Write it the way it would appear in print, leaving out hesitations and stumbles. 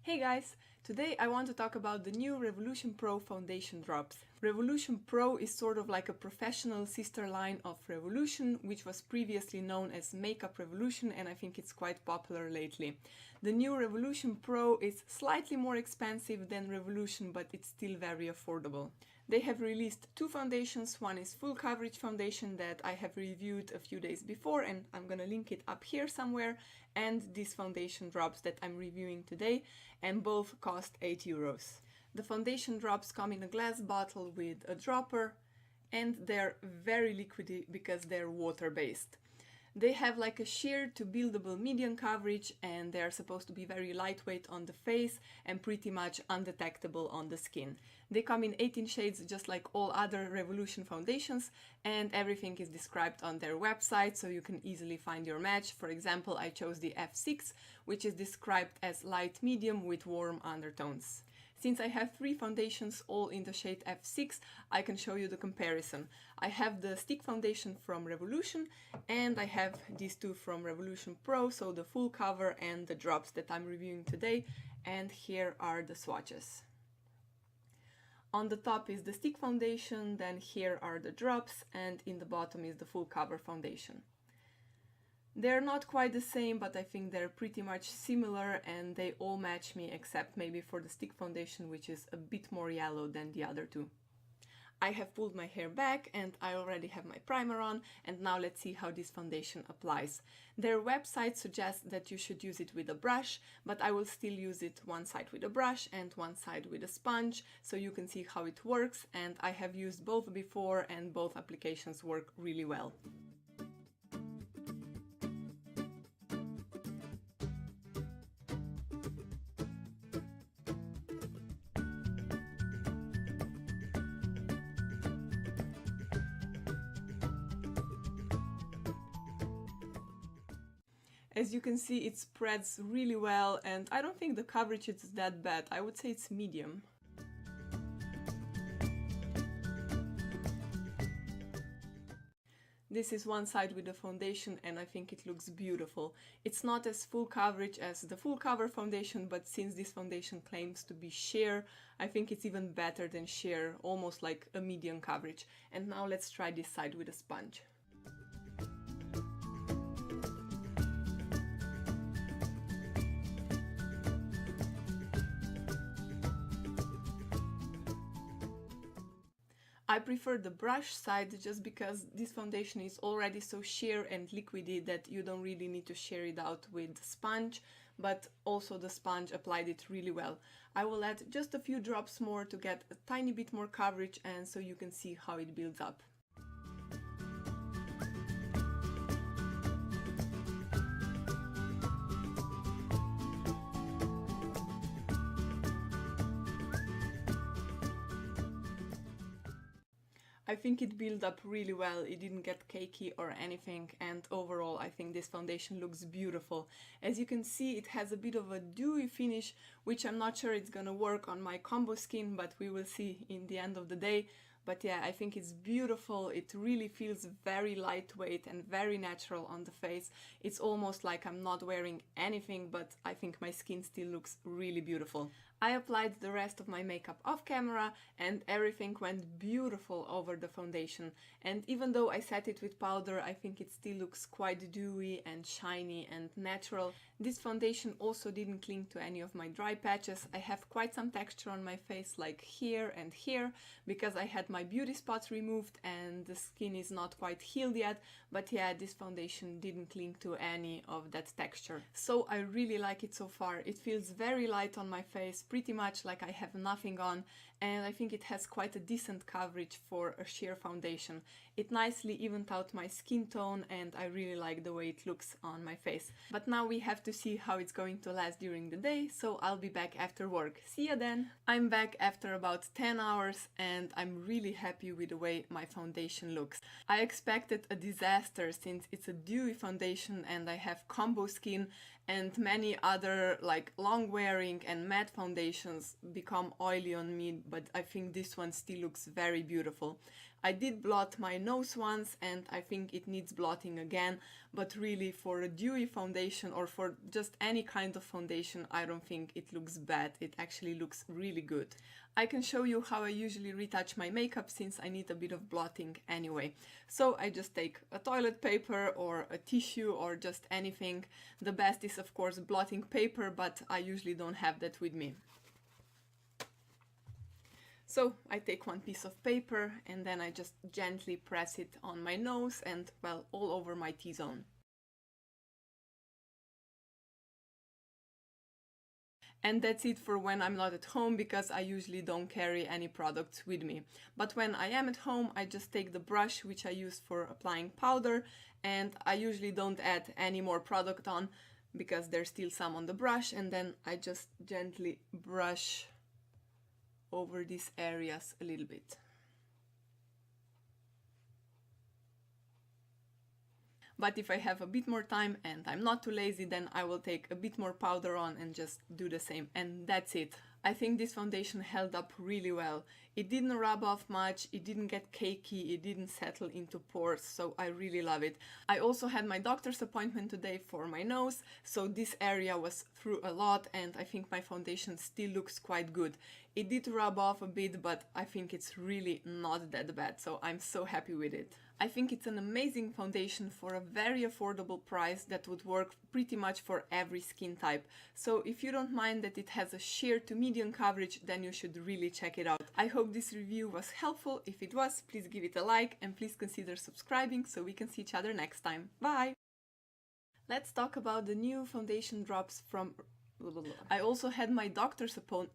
Hey guys! Today I want to talk about the new Revolution Pro foundation drops. Revolution Pro is sort of like a professional sister line of Revolution, which was previously known as Makeup Revolution, and I think it's quite popular lately. The new Revolution Pro is slightly more expensive than Revolution, but it's still very affordable. They have released two foundations. One is full coverage foundation that I have reviewed a few days before, and I'm gonna link it up here somewhere, and these foundation drops that I'm reviewing today, and both cost €8. The foundation drops come in a glass bottle with a dropper, and they're very liquidy because they're water-based. They have like a sheer to buildable medium coverage, and they're supposed to be very lightweight on the face and pretty much undetectable on the skin. They come in 18 shades just like all other Revolution foundations, and everything is described on their website so you can easily find your match. For example, I chose the F6, which is described as light medium with warm undertones. Since I have three foundations all in the shade F6, I can show you the comparison. I have the stick foundation from Revolution, and I have these two from Revolution Pro, so the full cover and the drops that I'm reviewing today, and here are the swatches. On the top is the stick foundation, then here are the drops, and in the bottom is the full cover foundation. They're not quite the same, but I think they're pretty much similar and they all match me except maybe for the stick foundation, which is a bit more yellow than the other two. I have pulled my hair back and I already have my primer on, and now let's see how this foundation applies. Their website suggests that you should use it with a brush, but I will still use it one side with a brush and one side with a sponge so you can see how it works, and I have used both before and both applications work really well. As you can see, it spreads really well, and I don't think the coverage is that bad. I would say it's medium. This is one side with the foundation, and I think it looks beautiful. It's not as full coverage as the full cover foundation, but since this foundation claims to be sheer, I think it's even better than sheer, almost like a medium coverage. And now let's try this side with a sponge. I prefer the brush side just because this foundation is already so sheer and liquidy that you don't really need to sheer it out with the sponge, but also the sponge applied it really well. I will add just a few drops more to get a tiny bit more coverage, and so you can see how it builds up. I think it built up really well, it didn't get cakey or anything, and overall I think this foundation looks beautiful. As you can see, it has a bit of a dewy finish, which I'm not sure it's gonna work on my combo skin, but we will see in the end of the day. But yeah, I think it's beautiful. It really feels very lightweight and very natural on the face. It's almost like I'm not wearing anything, but I think my skin still looks really beautiful. I applied the rest of my makeup off camera and everything went beautiful over the foundation. And even though I set it with powder, I think it still looks quite dewy and shiny and natural. This foundation also didn't cling to any of my dry patches. I have quite some texture on my face, like here and here, because I had my beauty spots removed and the skin is not quite healed yet, but yeah, this foundation didn't cling to any of that texture. So I really like it so far. It feels very light on my face, pretty much like I have nothing on, and I think it has quite a decent coverage for a sheer foundation. It nicely evened out my skin tone and I really like the way it looks on my face. But now we have to see how it's going to last during the day, so I'll be back after work. See ya then! I'm back after about 10 hours and I'm really happy with the way my foundation looks. I expected a disaster since it's a dewy foundation and I have combo skin, and many other like long wearing and matte foundations become oily on me, but I think this one still looks very beautiful. I did blot my nose once and I think it needs blotting again, but really for a dewy foundation or for just any kind of foundation, I don't think it looks bad. It actually looks really good. I can show you how I usually retouch my makeup since I need a bit of blotting anyway. So I just take a toilet paper or a tissue or just anything. The best is of course blotting paper, but I usually don't have that with me. So I take one piece of paper and then I just gently press it on my nose and, well, all over my T-zone. And that's it for when I'm not at home, because I usually don't carry any products with me. But when I am at home, I just take the brush which I use for applying powder, and I usually don't add any more product on because there's still some on the brush, and then I just gently brush over these areas a little bit. But if I have a bit more time and I'm not too lazy, then I will take a bit more powder on and just do the same. And that's it. I think this foundation held up really well. It didn't rub off much, it didn't get cakey, it didn't settle into pores, so I really love it. I also had my doctor's appointment today for my nose, so this area was through a lot and I think my foundation still looks quite good. It did rub off a bit, but I think it's really not that bad, so I'm so happy with it. I think it's an amazing foundation for a very affordable price that would work pretty much for every skin type. So if you don't mind that it has a sheer to medium coverage, then you should really check it out. I hope this review was helpful. If it was, please give it a like and please consider subscribing so we can see each other next time. Bye! Let's talk about the new foundation drops from... I also had my doctor's appointment...